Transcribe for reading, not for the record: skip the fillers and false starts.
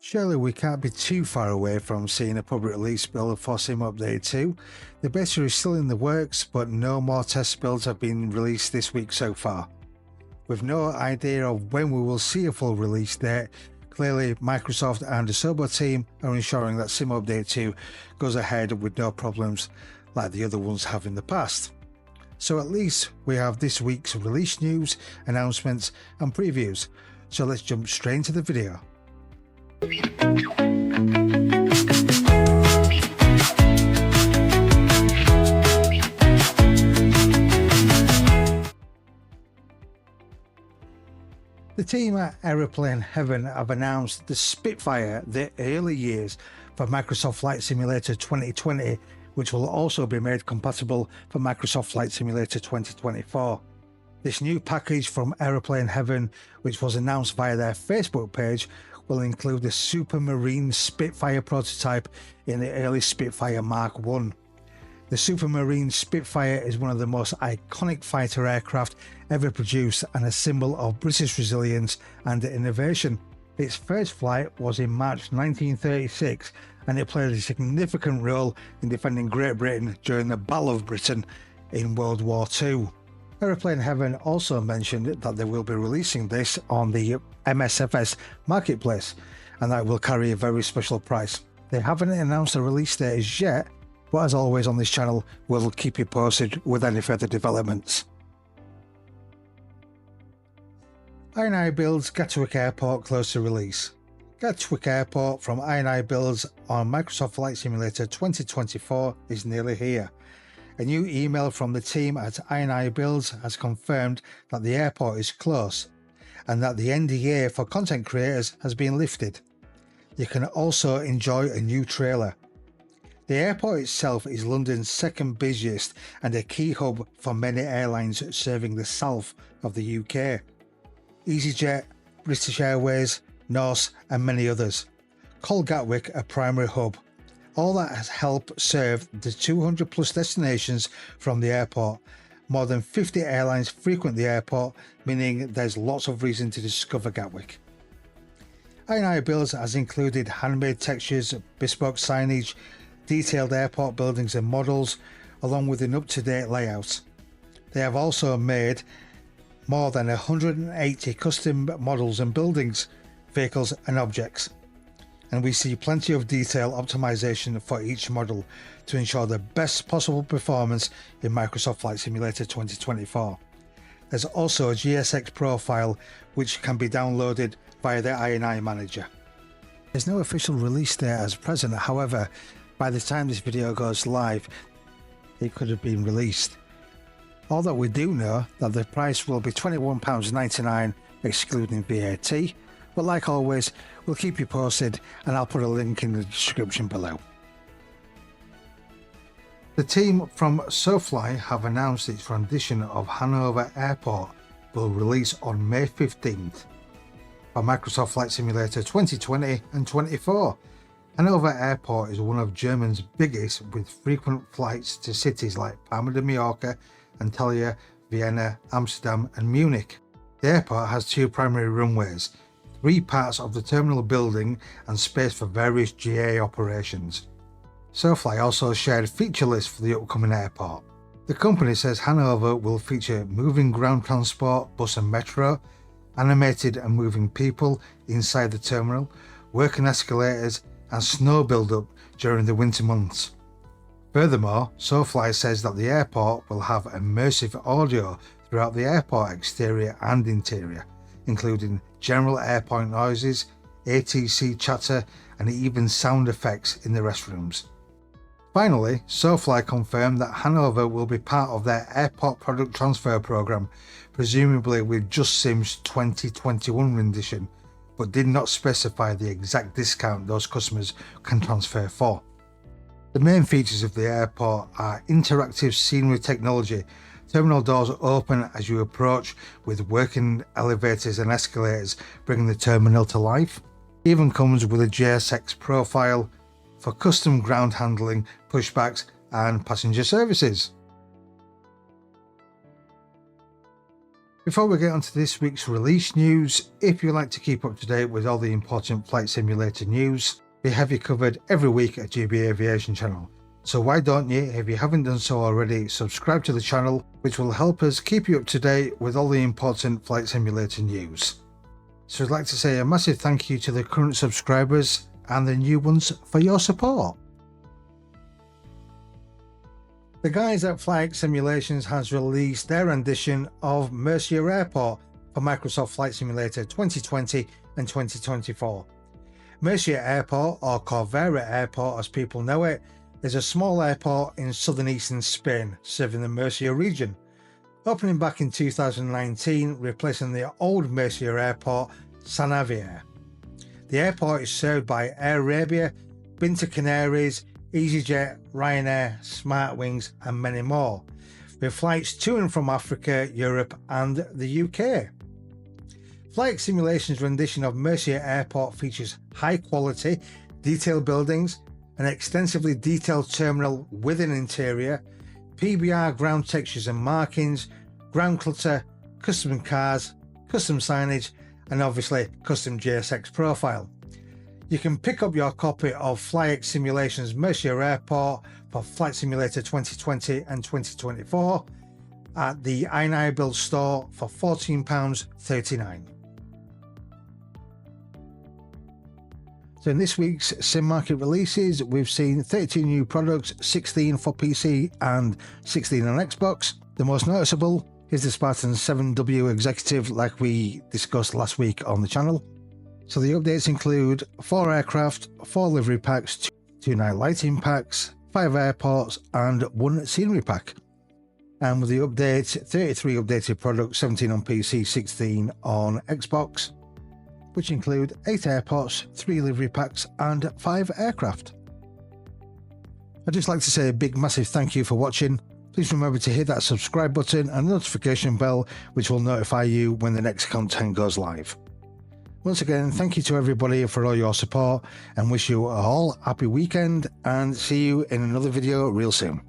Surely we can't be too far away from seeing a public release build for Sim Update 2. The beta is still in the works, but no more test builds have been released this week so far. With no idea of when we will see a full release date, clearly Microsoft and the Asobo team are ensuring that Sim Update 2 goes ahead with no problems like the other ones have in the past. So at least we have this week's release news, announcements and previews. So let's jump straight into the video. The team at Aeroplane Heaven have announced the Spitfire, the early years for Microsoft Flight Simulator 2020, which will also be made compatible for Microsoft Flight Simulator 2024. This new package from Aeroplane Heaven, which was announced via their Facebook page, will include the Supermarine Spitfire prototype in the early Spitfire Mark I. The Supermarine Spitfire is one of the most iconic fighter aircraft ever produced and a symbol of British resilience and innovation. Its first flight was in March 1936 and it played a significant role in defending Great Britain during the Battle of Britain in World War II. Aeroplane Heaven also mentioned that they will be releasing this on the MSFS marketplace and that will carry a very special price. They haven't announced a release date as yet, but as always on this channel, we'll keep you posted with any further developments. I&I builds Gatwick Airport close to release. Gatwick Airport from I&I builds on Microsoft Flight Simulator 2024 is nearly here. A new email from the team at I&I builds has confirmed that the airport is close and that the NDA for content creators has been lifted. You can also enjoy a new trailer. The airport itself is London's second busiest and a key hub for many airlines serving the south of the UK. EasyJet, British Airways, Norse and many others call Gatwick a primary hub. All that has helped serve the 200 plus destinations from the airport. More than 50 airlines frequent the airport, meaning there's lots of reason to discover Gatwick. I&I Builds has included handmade textures, bespoke signage, detailed airport buildings and models, along with an up-to-date layout. They have also made more than 180 custom models and buildings, vehicles and objects. And we see plenty of detail optimization for each model to ensure the best possible performance in Microsoft Flight Simulator 2024. There's also a GSX profile which can be downloaded via the I&I manager. There's no official release date as present, however, by the time this video goes live, it could have been released. All that we do know that the price will be £21.99 excluding VAT, but like always, we'll keep you posted and I'll put a link in the description below. The team from SoFly have announced its rendition of Hanover Airport will release on May 15th for Microsoft Flight Simulator 2020 and 24. Hanover Airport is one of Germany's biggest, with frequent flights to cities like Palma de Mallorca, Antalya, Vienna, Amsterdam and Munich. The airport has two primary runways, 3 parts of the terminal building and space for various GA operations. SoFly also shared feature lists for the upcoming airport. The company says Hanover will feature moving ground transport, bus and metro, animated and moving people inside the terminal, working escalators and snow build-up during the winter months. Furthermore, SoFly says that the airport will have immersive audio throughout the airport exterior and interior, including general airport noises, ATC chatter and even sound effects in the restrooms. Finally, SoFly confirmed that Hanover will be part of their airport product transfer program, presumably with Just Sim's 2021 rendition, but did not specify the exact discount those customers can transfer for. The main features of the airport are interactive scenery technology. Terminal doors open as you approach, with working elevators and escalators bringing the terminal to life. It even comes with a GSX profile for custom ground handling, pushbacks and passenger services. Before we get onto this week's release news, if you like to keep up to date with all the important flight simulator news, we have you covered every week at GB Aviation channel. So why don't you, if you haven't done so already, subscribe to the channel, which will help us keep you up to date with all the important flight simulator news. So I'd like to say a massive thank you to the current subscribers and the new ones for your support. The guys at Flight Simulations has released their rendition of Mercier Airport for Microsoft Flight Simulator 2020 and 2024. Mercier Airport, or Corvera Airport as people know it, is a small airport in southern eastern Spain, serving the Murcia region. Opening back in 2019, replacing the old Mercier Airport, San Javier. The airport is served by Air Arabia, Binter Canaries, EasyJet, Ryanair, Smartwings and many more, with flights to and from Africa, Europe and the UK. Flight Simulation's rendition of Mercier Airport features high quality, detailed buildings, an extensively detailed terminal with an interior, PBR ground textures and markings, ground clutter, custom cars, custom signage and obviously custom JSX profile. You can pick up your copy of Flight Simulation's Mercier Airport for Flight Simulator 2020 and 2024 at the iNiBuild store for £14.39. So in this week's sim market releases, we've seen 32 new products, 16 for PC and 16 on Xbox. The most noticeable is the Spartan 7W Executive, like we discussed last week on the channel. So the updates include 4 aircraft, 4 livery packs, 2 night lighting packs, 5 airports and 1 scenery pack. And with the update, 33 updated products, 17 on PC, 16 on Xbox, which include 8 airports, 3 livery packs and 5 aircraft. I'd just like to say a big massive thank you for watching. Please remember to hit that subscribe button and notification bell, which will notify you when the next content goes live. Once again, thank you to everybody for all your support and wish you all a happy weekend and see you in another video real soon.